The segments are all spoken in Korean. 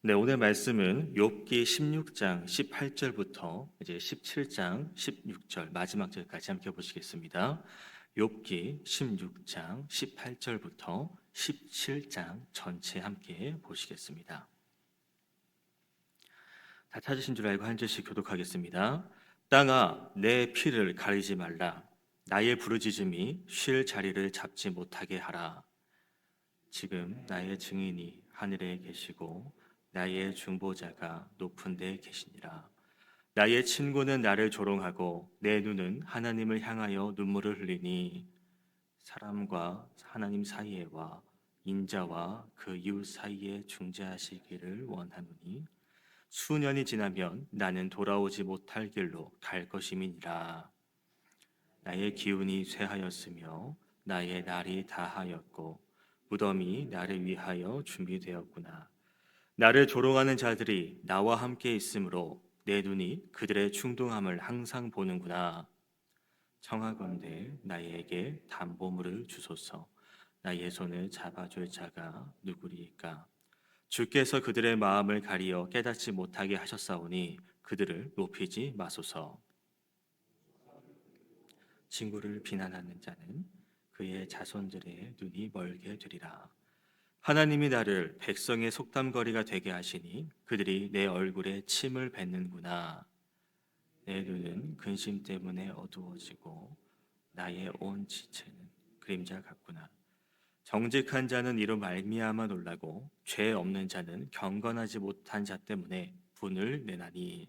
네, 오늘 말씀은 욥기 16장 18절부터 이제 17장 16절 마지막 절까지 함께 보시겠습니다. 욥기 16장 18절부터 17장 전체 함께 보시겠습니다. 다 찾으신 줄 알고 한 절씩 교독하겠습니다. 땅아, 내 피를 가리지 말라. 나의 부르짖음이 쉴 자리를 잡지 못하게 하라. 지금 나의 증인이 하늘에 계시고 나의 중보자가 높은 데 계시니라. 나의 친구는 나를 조롱하고 내 눈은 하나님을 향하여 눈물을 흘리니 사람과 하나님 사이에와 인자와 그 이웃 사이에 중재하시기를 원하노니 수년이 지나면 나는 돌아오지 못할 길로 갈 것임이니라. 나의 기운이 쇠하였으며 나의 날이 다하였고 무덤이 나를 위하여 준비되었구나. 나를 조롱하는 자들이 나와 함께 있으므로 내 눈이 그들의 충동함을 항상 보는구나. 청하건대 나에게 담보물을 주소서. 나의 손을 잡아줄 자가 누구리이까? 주께서 그들의 마음을 가리어 깨닫지 못하게 하셨사오니 그들을 높이지 마소서. 친구를 비난하는 자는 그의 자손들의 눈이 멀게 되리라. 하나님이 나를 백성의 속담거리가 되게 하시니 그들이 내 얼굴에 침을 뱉는구나. 내 눈은 근심 때문에 어두워지고 나의 온 지체는 그림자 같구나. 정직한 자는 이로 말미암아 놀라고 죄 없는 자는 경건하지 못한 자 때문에 분을 내나니.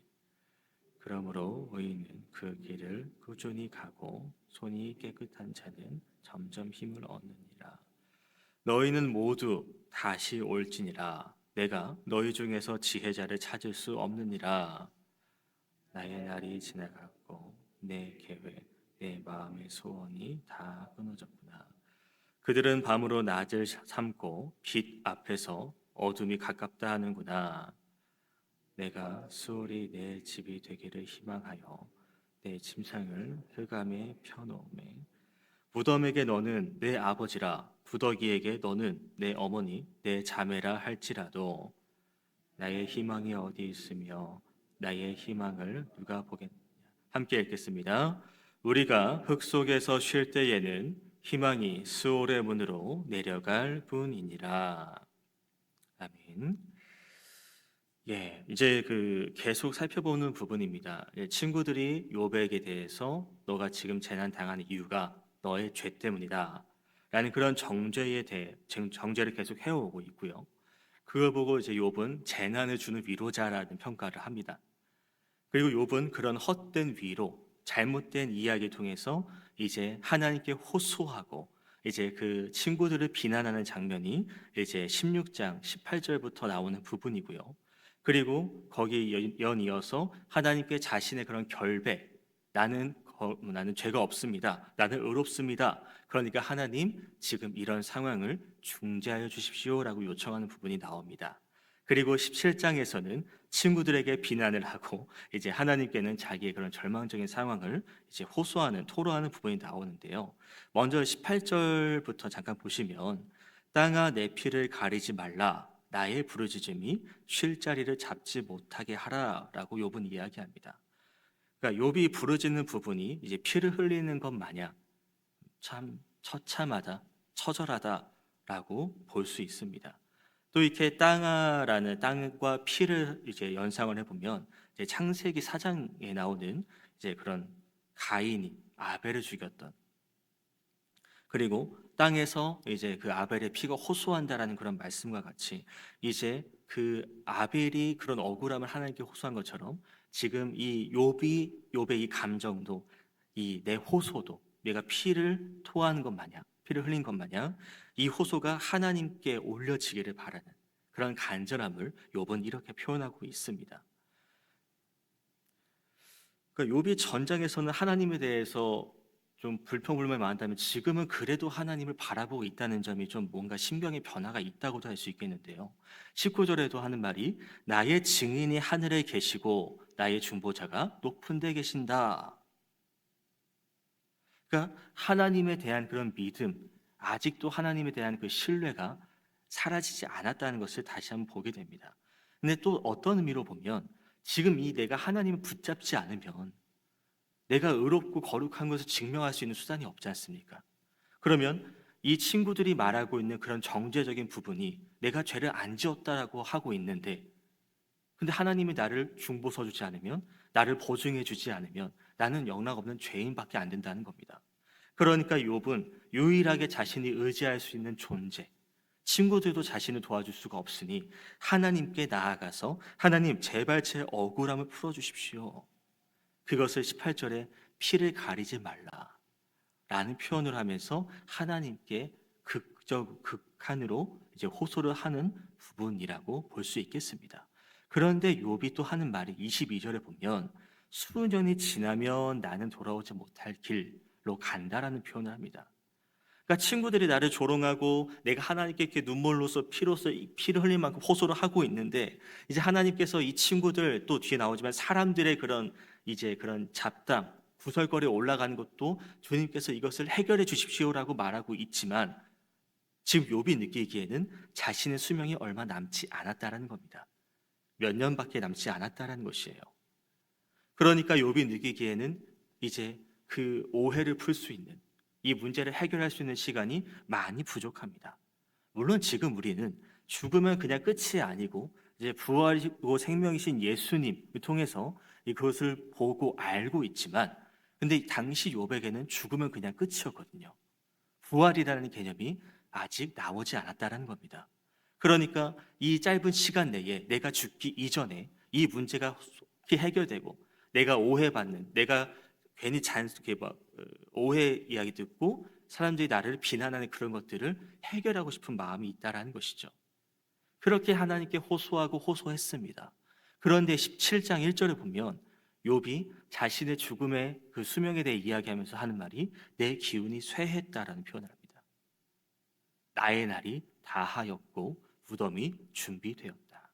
그러므로 의인은 그 길을 꾸준히 가고 손이 깨끗한 자는 점점 힘을 얻느니라. 너희는 모두 다시 올지니라. 내가 너희 중에서 지혜자를 찾을 수 없느니라. 나의 날이 지나갔고 내 계획, 내 마음의 소원이 다 끊어졌구나. 그들은 밤으로 낮을 삼고 빛 앞에서 어둠이 가깝다 하는구나. 내가 수월이 내 집이 되기를 희망하여 내 침상을 흑암에 펴놓음에 무덤에게 너는 내 아버지라 부더기에게 너는 내 어머니 내 자매라 할지라도 나의 희망이 어디 있으며 나의 희망을 누가 보겠느냐. 함께 읽겠습니다. 우리가 흙 속에서 쉴 때에는 희망이 수월의 문으로 내려갈 뿐이니라. 아멘. 예, 이제 계속 살펴보는 부분입니다. 예, 친구들이 요백에 대해서 너가 지금 재난 당하는 이유가 너의 죄 때문이다. 라는 그런 정죄에 대해 지금 정죄를 계속 해오고 있고요. 그걸 보고 이제 욥은 재난을 주는 위로자라는 평가를 합니다. 그리고 욥은 그런 헛된 위로, 잘못된 이야기 통해서 이제 하나님께 호소하고 이제 그 친구들을 비난하는 장면이 이제 16장 18절부터 나오는 부분이고요. 그리고 거기에 연이어서 하나님께 자신의 그런 결백, 나는 죄가 없습니다. 나는 의롭습니다. 그러니까 하나님 지금 이런 상황을 중재하여 주십시오라고 요청하는 부분이 나옵니다. 그리고 17장에서는 친구들에게 비난을 하고 이제 하나님께는 자기의 그런 절망적인 상황을 이제 호소하는 토로하는 부분이 나오는데요. 먼저 18절부터 잠깐 보시면 땅아 내 피를 가리지 말라 나의 부르짖음이 쉴 자리를 잡지 못하게 하라라고 욥은 이야기합니다. 그러니까 욥이 부르짖는 부분이 이제 피를 흘리는 것 마냥 참 처참하다, 처절하다라고 볼 수 있습니다. 또 이렇게 땅아라는 땅과 피를 이제 연상을 해보면 이제 창세기 4장에 나오는 이제 그런 가인이 아벨을 죽였던 그리고 땅에서 이제 그 아벨의 피가 호소한다라는 그런 말씀과 같이 이제 그 아벨이 그런 억울함을 하나님께 호소한 것처럼 지금 이 욥의 이 감정도 이 내 호소도 내가 피를 토하는 것 마냥 피를 흘린 것 마냥 이 호소가 하나님께 올려지기를 바라는 그런 간절함을 욥은 이렇게 표현하고 있습니다. 그러니까 욥이 전장에서는 하나님에 대해서 좀 불평불만이 많다면 지금은 그래도 하나님을 바라보고 있다는 점이 좀 뭔가 심경의 변화가 있다고도 할 수 있겠는데요. 19절에도 하는 말이 나의 증인이 하늘에 계시고 나의 중보자가 높은 데 계신다. 그러니까 하나님에 대한 그런 믿음, 아직도 하나님에 대한 그 신뢰가 사라지지 않았다는 것을 다시 한번 보게 됩니다. 근데 또 어떤 의미로 보면 지금 이 내가 하나님을 붙잡지 않으면 내가 의롭고 거룩한 것을 증명할 수 있는 수단이 없지 않습니까? 그러면 이 친구들이 말하고 있는 그런 정죄적인 부분이 내가 죄를 안 지었다라고 하고 있는데, 근데 하나님이 나를 중보서 주지 않으면, 나를 보증해 주지 않으면 나는 영락없는 죄인밖에 안 된다는 겁니다. 그러니까 욥은 유일하게 자신이 의지할 수 있는 존재, 친구들도 자신을 도와줄 수가 없으니 하나님께 나아가서 하나님 제발 제 억울함을 풀어주십시오. 그것을 18절에 피를 가리지 말라라는 표현을 하면서 하나님께 극한으로 이제 호소를 하는 부분이라고 볼 수 있겠습니다. 그런데 욥이 또 하는 말이 22절에 보면 수년이 지나면 나는 돌아오지 못할 길로 간다라는 표현을 합니다. 그러니까 친구들이 나를 조롱하고 내가 하나님께 이렇게 눈물로서 피로서 피를 흘릴 만큼 호소를 하고 있는데, 이제 하나님께서 이 친구들, 또 뒤에 나오지만 사람들의 그런 이제 그런 잡담 구설거리에 올라가는 것도 주님께서 이것을 해결해 주십시오라고 말하고 있지만, 지금 욥이 느끼기에는 자신의 수명이 얼마 남지 않았다라는 겁니다. 몇 년밖에 남지 않았다라는 것이에요. 그러니까 욥이 느끼기에는 이제 그 오해를 풀 수 있는, 이 문제를 해결할 수 있는 시간이 많이 부족합니다. 물론 지금 우리는 죽으면 그냥 끝이 아니고 이제 부활이고 생명이신 예수님을 통해서 그것을 보고 알고 있지만, 근데 당시 욥에게는 죽으면 그냥 끝이었거든요. 부활이라는 개념이 아직 나오지 않았다는 겁니다. 그러니까 이 짧은 시간 내에 내가 죽기 이전에 이 문제가 속히 해결되고, 내가 오해받는, 내가 괜히 이렇게 막 오해 이야기 듣고 사람들이 나를 비난하는 그런 것들을 해결하고 싶은 마음이 있다라는 것이죠. 그렇게 하나님께 호소하고 호소했습니다. 그런데 17장 1절에 보면 욥이 자신의 죽음의 그 수명에 대해 이야기하면서 하는 말이 내 기운이 쇠했다라는 표현을 합니다. 나의 날이 다하였고 무덤이 준비되었다.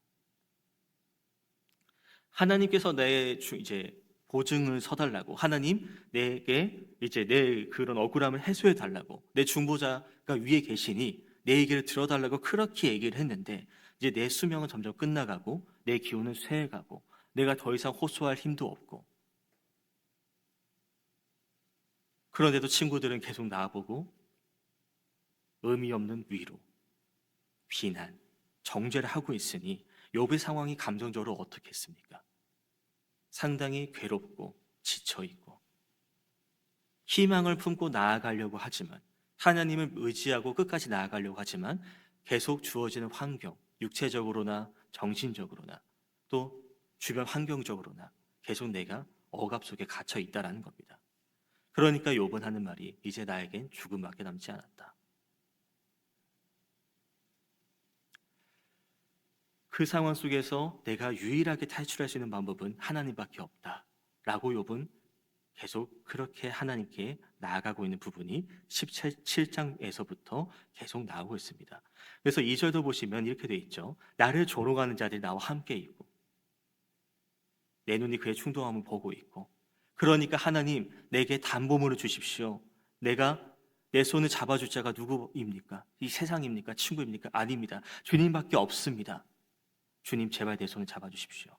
하나님께서 내 이제 보증을 서달라고, 하나님 내게 이제 내 그런 억울함을 해소해 달라고, 내 중보자가 위에 계시니 내 얘기를 들어달라고 그렇게 얘기를 했는데, 이제 내 수명은 점점 끝나가고 내 기운은 쇠해가고 내가 더 이상 호소할 힘도 없고, 그런데도 친구들은 계속 나보고 의미 없는 위로, 비난, 정죄를 하고 있으니 욥의 상황이 감정적으로 어떻겠습니까? 상당히 괴롭고 지쳐있고 희망을 품고 나아가려고 하지만, 하나님을 의지하고 끝까지 나아가려고 하지만 계속 주어지는 환경, 육체적으로나 정신적으로나 또 주변 환경적으로나 계속 내가 억압 속에 갇혀 있다라는 겁니다. 그러니까 욥은 하는 말이 이제 나에겐 죽음밖에 남지 않았다. 그 상황 속에서 내가 유일하게 탈출할 수 있는 방법은 하나님밖에 없다라고 욥은 계속 그렇게 하나님께 나아가고 있는 부분이 17장에서부터 계속 나오고 있습니다. 그래서 2절도 보시면 이렇게 돼 있죠. 나를 조롱하는 자들이 나와 함께 있고 내 눈이 그의 충동함을 보고 있고, 그러니까 하나님 내게 담보물을 주십시오. 내가 내 손을 잡아줄 자가 누구입니까? 이 세상입니까? 친구입니까? 아닙니다. 주님밖에 없습니다. 주님 제발 내 손을 잡아주십시오.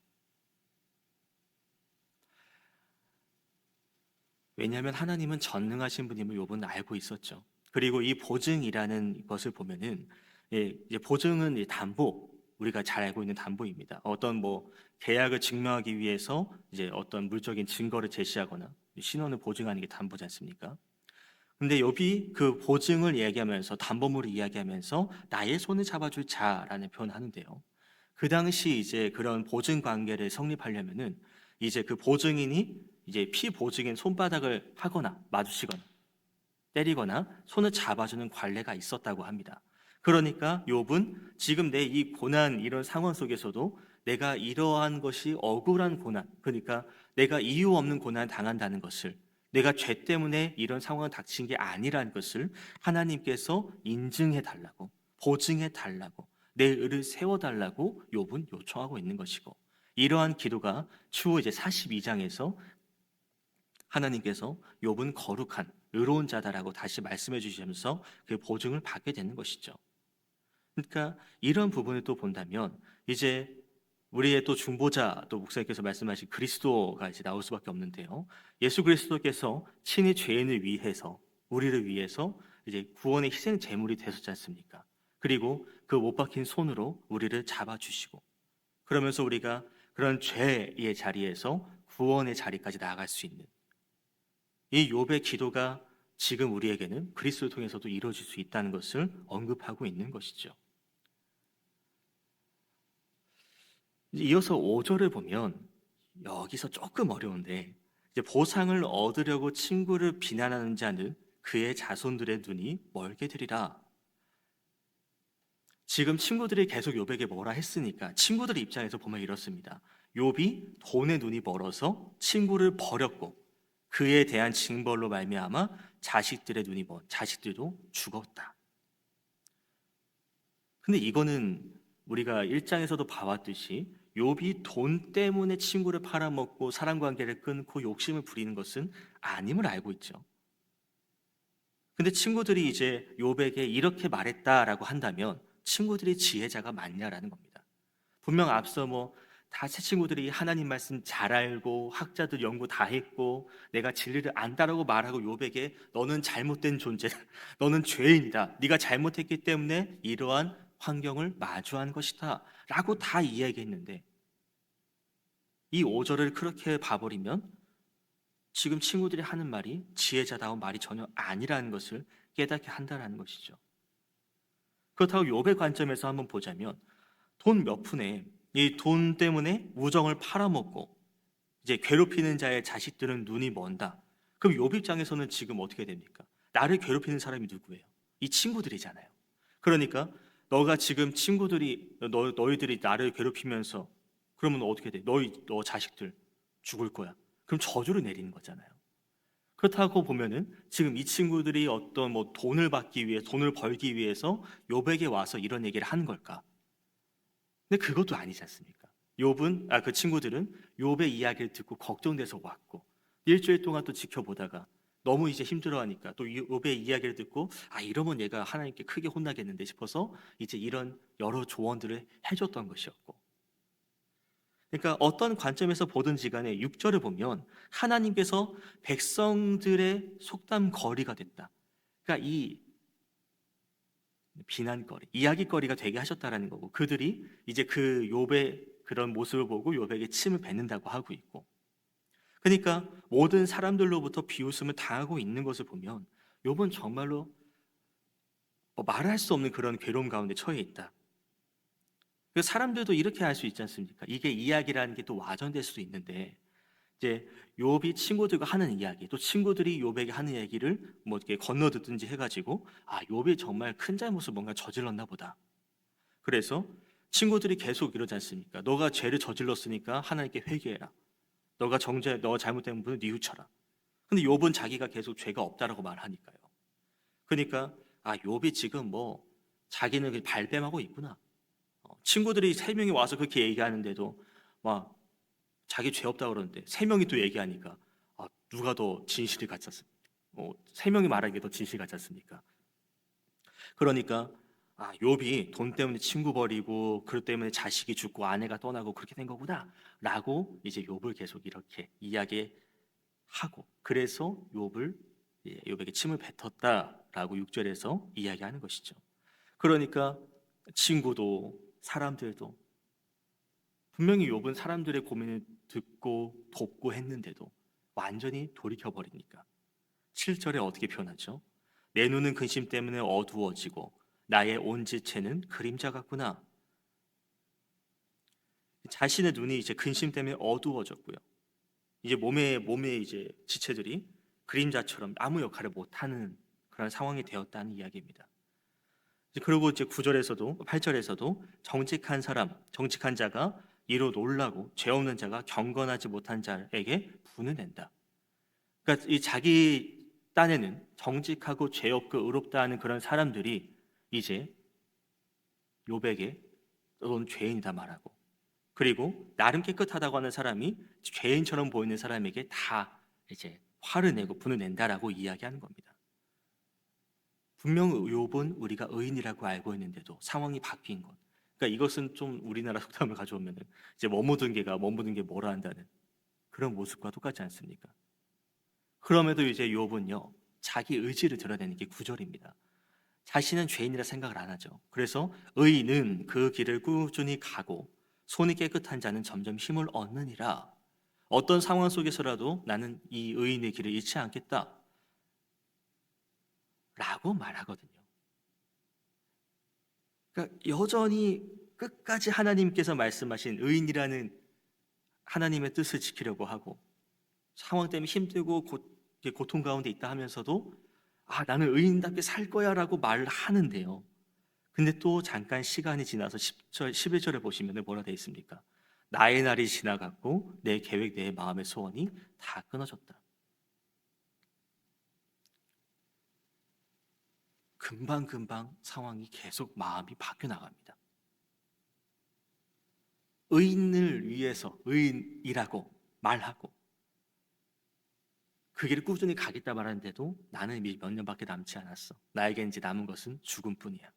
왜냐하면 하나님은 전능하신 분임을 욥은 알고 있었죠. 그리고 이 보증이라는 것을 보면은, 이제 보증은 이 담보, 우리가 잘 알고 있는 담보입니다. 어떤 뭐 계약을 증명하기 위해서 이제 어떤 물적인 증거를 제시하거나 신원을 보증하는 게 담보지 않습니까? 근데 욥이 그 보증을 이야기하면서, 담보물을 이야기하면서 나의 손을 잡아줄 자라는 표현을 하는데요. 그 당시 이제 그런 보증 관계를 성립하려면은 이제 그 보증인이 이제 피보증인 손바닥을 하거나 마주치거나 때리거나 손을 잡아주는 관례가 있었다고 합니다. 그러니까 욥은 지금 내 이 고난, 이런 상황 속에서도 내가 이러한 것이 억울한 고난, 그러니까 내가 이유 없는 고난을 당한다는 것을, 내가 죄 때문에 이런 상황을 닥친 게 아니라는 것을 하나님께서 인증해 달라고, 보증해 달라고, 내 의를 세워 달라고 욥은 요청하고 있는 것이고, 이러한 기도가 추후 이제 42장에서 하나님께서 욥은 거룩한 의로운 자다라고 다시 말씀해 주시면서 그 보증을 받게 되는 것이죠. 그러니까 이런 부분을 또 본다면, 이제 우리의 또 중보자, 또 목사님께서 말씀하신 그리스도가 이제 나올 수밖에 없는데요. 예수 그리스도께서 친히 죄인을 위해서, 우리를 위해서 이제 구원의 희생 제물이 되셨지 않습니까? 그리고 그 못 박힌 손으로 우리를 잡아주시고, 그러면서 우리가 그런 죄의 자리에서 구원의 자리까지 나아갈 수 있는 이 욥의 기도가 지금 우리에게는 그리스도를 통해서도 이루어질 수 있다는 것을 언급하고 있는 것이죠. 이어서 5절을 보면 여기서 조금 어려운데, 이제 보상을 얻으려고 친구를 비난하는 자는 그의 자손들의 눈이 멀게 되리라. 지금 친구들이 계속 욥에게 뭐라 했으니까 친구들의 입장에서 보면 이렇습니다. 욥이 돈에 눈이 멀어서 친구를 버렸고, 그에 대한 징벌로 말미암아 자식들의 눈이 자식들도 죽었다. 근데 이거는 우리가 1장에서도 봐왔듯이 욥이 돈 때문에 친구를 팔아먹고 사람 관계를 끊고 욕심을 부리는 것은 아님을 알고 있죠. 근데 친구들이 이제 욥에게 이렇게 말했다라고 한다면 친구들이 지혜자가 맞냐라는 겁니다. 분명 앞서 다 새 친구들이 하나님 말씀 잘 알고 학자들 연구 다 했고 내가 진리를 안다라고 말하고 욥에게 너는 잘못된 존재다. 너는 죄인이다. 네가 잘못했기 때문에 이러한 환경을 마주한 것이다. 라고 다 이야기했는데 이 5절을 그렇게 봐버리면 지금 친구들이 하는 말이 지혜자다운 말이 전혀 아니라는 것을 깨닫게 한다는 것이죠. 그렇다고 욥의 관점에서 한번 보자면 돈 몇 푼에 이 돈 때문에 우정을 팔아먹고 이제 괴롭히는 자의 자식들은 눈이 먼다. 그럼 욥 입장에서는 지금 어떻게 됩니까? 나를 괴롭히는 사람이 누구예요? 이 친구들이잖아요. 그러니까 너가 지금 친구들이 너희들이 나를 괴롭히면서 그러면 어떻게 돼? 너 자식들 죽을 거야. 그럼 저주를 내리는 거잖아요. 그렇다고 보면은 지금 이 친구들이 어떤 돈을 받기 위해 돈을 벌기 위해서 욥에게 와서 이런 얘기를 하는 걸까? 근데 그것도 아니지 않습니까? 그 친구들은 욥의 이야기를 듣고 걱정돼서 왔고 일주일 동안 또 지켜보다가 너무 이제 힘들어하니까 또 욥의 이야기를 듣고 이러면 얘가 하나님께 크게 혼나겠는데 싶어서 이제 이런 여러 조언들을 해줬던 것이었고, 그러니까 어떤 관점에서 보든지 간에 6절을 보면 하나님께서 백성들의 속담거리가 됐다. 그러니까 이 비난거리, 이야기거리가 되게 하셨다라는 거고, 그들이 이제 그 욥의 그런 모습을 보고 욥에게 침을 뱉는다고 하고 있고, 그러니까 모든 사람들로부터 비웃음을 당하고 있는 것을 보면 욥은 정말로 말할 수 없는 그런 괴로움 가운데 처해 있다. 사람들도 이렇게 할 수 있지 않습니까? 이게 이야기라는 게 또 와전될 수도 있는데 이제 욥이 친구들과 하는 이야기, 또 친구들이 욥에게 하는 얘기를 이렇게 건너듣든지 해가지고 욥이 정말 큰 잘못을 뭔가 저질렀나 보다. 그래서 친구들이 계속 이러지 않습니까? 너가 죄를 저질렀으니까 하나님께 회개해라. 너 잘못된 분을 뉘우쳐라. 근데 욥은 자기가 계속 죄가 없다라고 말하니까요. 그러니까 욥이 지금 자기는 발뺌하고 있구나. 친구들이 세 명이 와서 그렇게 얘기하는데도 막 자기 죄 없다고 그러는데 세 명이 또 얘기하니까 누가 더 진실이 같지 않습니까? 세 명이 말하기에 더 진실 같지 않습니까? 그러니까 욥이 돈 때문에 친구 버리고 그것 때문에 자식이 죽고 아내가 떠나고 그렇게 된 거구나라고 이제 욥을 계속 이렇게 이야기하고, 그래서 욥에게 침을 뱉었다라고 6절에서 이야기하는 것이죠. 그러니까 친구도 사람들도 분명히 욥은 사람들의 고민을 듣고 돕고 했는데도 완전히 돌이켜버리니까 7절에 어떻게 표현하죠? 내 눈은 근심 때문에 어두워지고 나의 온 지체는 그림자 같구나. 자신의 눈이 이제 근심 때문에 어두워졌고요. 이제 몸에 이제 지체들이 그림자처럼 아무 역할을 못하는 그런 상황이 되었다는 이야기입니다. 그리고 이제 9절에서도 8절에서도 정직한 자가 이로 놀라고 죄 없는 자가 경건하지 못한 자에게 분을 낸다. 그러니까 이 자기 딴에는 정직하고 죄 없고 의롭다 하는 그런 사람들이 이제 욥에게 넌 죄인이다 말하고, 그리고 나름 깨끗하다고 하는 사람이 죄인처럼 보이는 사람에게 다 이제 화를 내고 분을 낸다라고 이야기하는 겁니다. 분명 욥은 우리가 의인이라고 알고 있는데도 상황이 바뀐 것, 그러니까 이것은 좀 우리나라 속담을 가져오면은 이제 머무든 개가 머무든 게 뭐라 한다는 그런 모습과 똑같지 않습니까? 그럼에도 이제 욥은요 자기 의지를 드러내는 게 구절입니다. 자신은 죄인이라 생각을 안 하죠. 그래서 의인은 그 길을 꾸준히 가고 손이 깨끗한 자는 점점 힘을 얻느니라. 어떤 상황 속에서라도 나는 이 의인의 길을 잃지 않겠다라고 말하거든요. 그러니까 여전히 끝까지 하나님께서 말씀하신 의인이라는 하나님의 뜻을 지키려고 하고 상황 때문에 힘들고 고통 가운데 있다 하면서도 나는 의인답게 살 거야라고 말을 하는데요. 근데 또 잠깐 시간이 지나서 10절, 11절에 보시면 뭐라 되어 있습니까? 나의 날이 지나갔고 내 계획, 내 마음의 소원이 다 끊어졌다. 금방금방 상황이 계속 마음이 바뀌어 나갑니다. 의인을 위해서 의인이라고 말하고 그 길을 꾸준히 가겠다 말하는데도 나는 이제 몇 년밖에 남지 않았어. 나에게 이제 남은 것은 죽음뿐이야.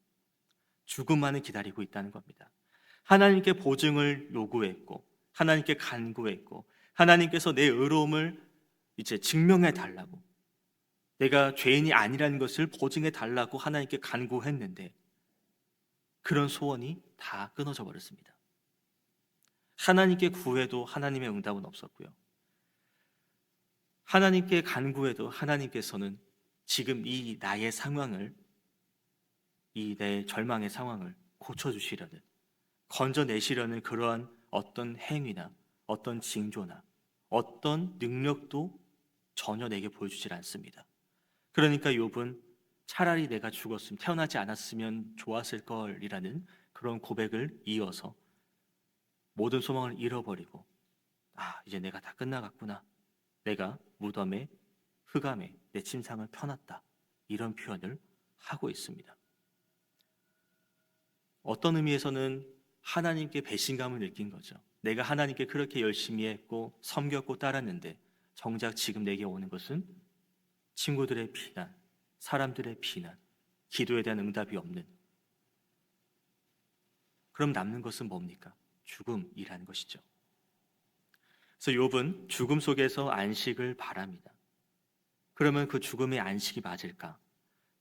죽음만을 기다리고 있다는 겁니다. 하나님께 보증을 요구했고 하나님께 간구했고 하나님께서 내 의로움을 이제 증명해 달라고 내가 죄인이 아니라는 것을 보증해 달라고 하나님께 간구했는데 그런 소원이 다 끊어져 버렸습니다. 하나님께 구해도 하나님의 응답은 없었고요. 하나님께 간구해도 하나님께서는 지금 이 나의 상황을 이 내 절망의 상황을 고쳐주시려는 건져내시려는 그러한 어떤 행위나 어떤 징조나 어떤 능력도 전혀 내게 보여주질 않습니다. 그러니까 욥은 차라리 내가 죽었으면 태어나지 않았으면 좋았을 걸이라는 그런 고백을 이어서 모든 소망을 잃어버리고 이제 내가 다 끝나갔구나. 내가 무덤에 흑암에 내 침상을 펴놨다. 이런 표현을 하고 있습니다. 어떤 의미에서는 하나님께 배신감을 느낀 거죠. 내가 하나님께 그렇게 열심히 했고 섬겼고 따랐는데 정작 지금 내게 오는 것은 친구들의 비난, 사람들의 비난, 기도에 대한 응답이 없는. 그럼 남는 것은 뭡니까? 죽음이라는 것이죠. 그래서 욥은 죽음 속에서 안식을 바랍니다. 그러면 그 죽음의 안식이 맞을까?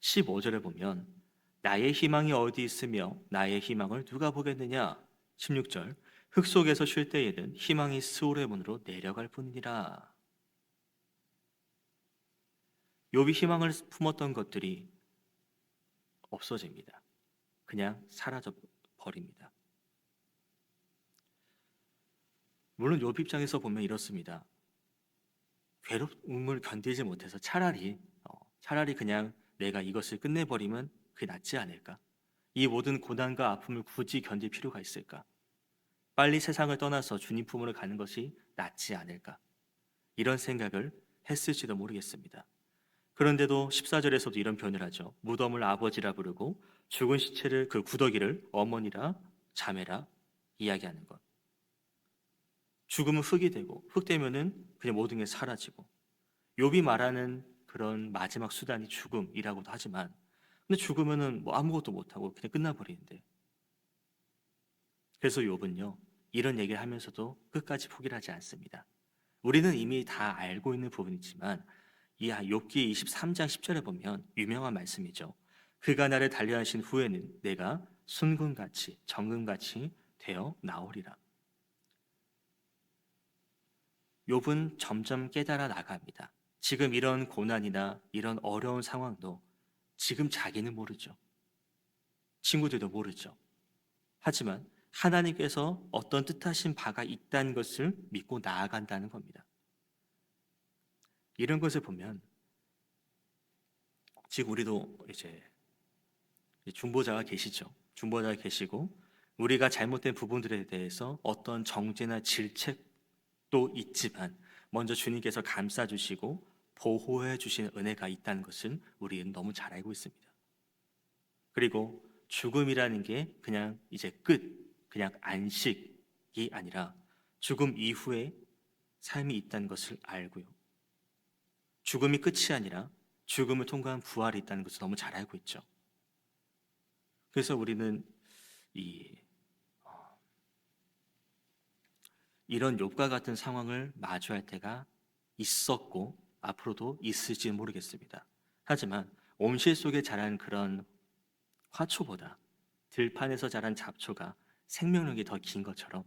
15절에 보면 나의 희망이 어디 있으며 나의 희망을 누가 보겠느냐? 16절 흙 속에서 쉴 때에는 희망이 스올의 문으로 내려갈 뿐이니라. 욥이 희망을 품었던 것들이 없어집니다. 그냥 사라져 버립니다. 물론 욥 입장에서 보면 이렇습니다. 괴로움을 견디지 못해서 차라리 그냥 내가 이것을 끝내버리면 그게 낫지 않을까? 이 모든 고난과 아픔을 굳이 견딜 필요가 있을까? 빨리 세상을 떠나서 주님 품으로 가는 것이 낫지 않을까? 이런 생각을 했을지도 모르겠습니다. 그런데도 14절에서도 이런 표현을 하죠. 무덤을 아버지라 부르고 죽은 시체를 그 구더기를 어머니라 자매라 이야기하는 것. 죽음은 흙이 되고 흙 되면은 그냥 모든 게 사라지고 욥이 말하는 그런 마지막 수단이 죽음이라고도 하지만 근데 죽으면은 뭐 아무것도 못하고 그냥 끝나버리는데 그래서 욥은요 이런 얘기를 하면서도 끝까지 포기를 하지 않습니다. 우리는 이미 다 알고 있는 부분이지만 이 욥기 23장 10절에 보면 유명한 말씀이죠. 그가 나를 단련하신 후에는 내가 순금같이 정금같이 되어 나오리라. 욥은 점점 깨달아 나갑니다. 지금 이런 고난이나 이런 어려운 상황도 지금 자기는 모르죠. 친구들도 모르죠. 하지만 하나님께서 어떤 뜻하신 바가 있다는 것을 믿고 나아간다는 겁니다. 이런 것을 보면 지금 우리도 이제 중보자가 계시죠. 중보자가 계시고 우리가 잘못된 부분들에 대해서 어떤 정죄나 질책도 있지만 먼저 주님께서 감싸주시고 보호해 주시는 은혜가 있다는 것은 우리는 너무 잘 알고 있습니다. 그리고 죽음이라는 게 그냥 이제 그냥 안식이 아니라 죽음 이후에 삶이 있다는 것을 알고요. 죽음이 끝이 아니라 죽음을 통과한 부활이 있다는 것을 너무 잘 알고 있죠. 그래서 우리는 이 이런 욥과 같은 상황을 마주할 때가 있었고 앞으로도 있을지는 모르겠습니다. 하지만 온실 속에 자란 그런 화초보다 들판에서 자란 잡초가 생명력이 더 긴 것처럼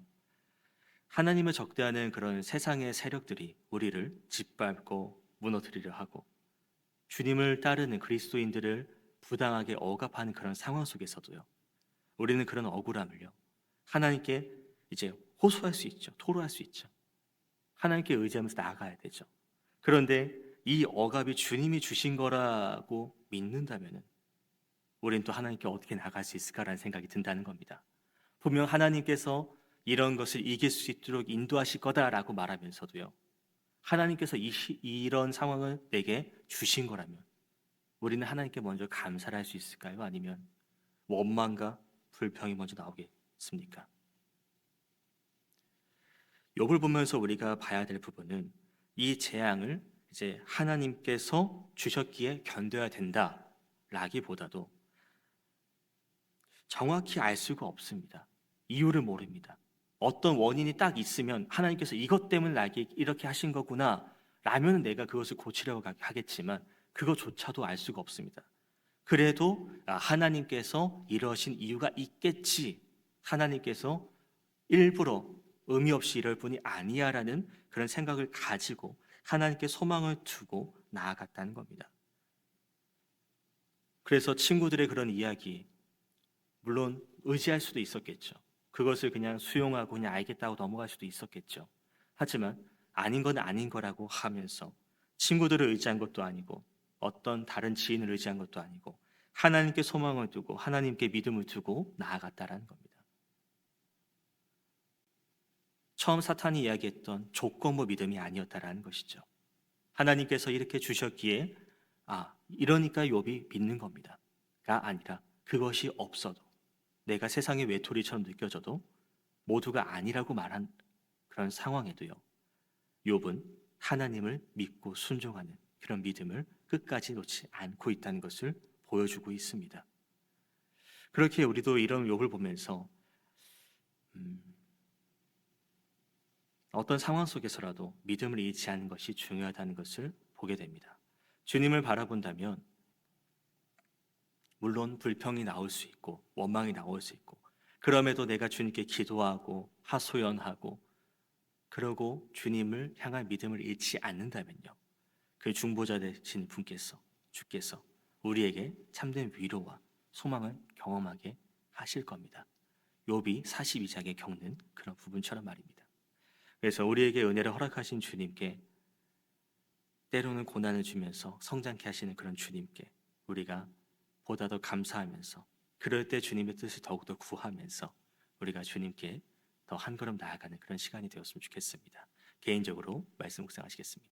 하나님을 적대하는 그런 세상의 세력들이 우리를 짓밟고 무너뜨리려 하고 주님을 따르는 그리스도인들을 부당하게 억압하는 그런 상황 속에서도요. 우리는 그런 억울함을요. 하나님께 이제 호소할 수 있죠. 토로할 수 있죠. 하나님께 의지하면서 나아가야 되죠. 그런데 이 억압이 주님이 주신 거라고 믿는다면은 우리는 또 하나님께 어떻게 나갈 수 있을까라는 생각이 든다는 겁니다. 분명 하나님께서 이런 것을 이길 수 있도록 인도하실 거다라고 말하면서도요. 하나님께서 이런 상황을 내게 주신 거라면 우리는 하나님께 먼저 감사를 할 수 있을까요? 아니면 원망과 불평이 먼저 나오겠습니까? 욥을 보면서 우리가 봐야 될 부분은 이 재앙을 이제 하나님께서 주셨기에 견뎌야 된다라기보다도 정확히 알 수가 없습니다. 이유를 모릅니다. 어떤 원인이 딱 있으면 하나님께서 이것 때문에 나에게 이렇게 하신 거구나 라면 내가 그것을 고치려고 하겠지만 그것조차도 알 수가 없습니다. 그래도 하나님께서 이러신 이유가 있겠지. 하나님께서 일부러 의미 없이 이럴 뿐이 아니야라는 그런 생각을 가지고 하나님께 소망을 두고 나아갔다는 겁니다. 그래서 친구들의 그런 이야기 물론 의지할 수도 있었겠죠. 그것을 그냥 수용하고 그냥 알겠다고 넘어갈 수도 있었겠죠. 하지만 아닌 건 아닌 거라고 하면서 친구들을 의지한 것도 아니고 어떤 다른 지인을 의지한 것도 아니고 하나님께 소망을 두고 하나님께 믿음을 두고 나아갔다라는 겁니다. 처음 사탄이 이야기했던 조건부 믿음이 아니었다라는 것이죠. 하나님께서 이렇게 주셨기에 이러니까 욥이 믿는 겁니다가 아니라 그것이 없어도 내가 세상의 외톨이처럼 느껴져도 모두가 아니라고 말한 그런 상황에도요. 욥은 하나님을 믿고 순종하는 그런 믿음을 끝까지 놓지 않고 있다는 것을 보여주고 있습니다. 그렇게 우리도 이런 욥을 보면서 어떤 상황 속에서라도 믿음을 잃지 않는 것이 중요하다는 것을 보게 됩니다. 주님을 바라본다면 물론 불평이 나올 수 있고 원망이 나올 수 있고 그럼에도 내가 주님께 기도하고 하소연하고 그러고 주님을 향한 믿음을 잃지 않는다면요. 그 중보자 되신 분께서 주께서 우리에게 참된 위로와 소망을 경험하게 하실 겁니다. 욥이 42장에 겪는 그런 부분처럼 말입니다. 그래서 우리에게 은혜를 허락하신 주님께 때로는 고난을 주면서 성장케 하시는 그런 주님께 우리가 보다 더 감사하면서 그럴 때 주님의 뜻을 더욱더 구하면서 우리가 주님께 더 한 걸음 나아가는 그런 시간이 되었으면 좋겠습니다. 개인적으로 말씀 묵상하시겠습니다.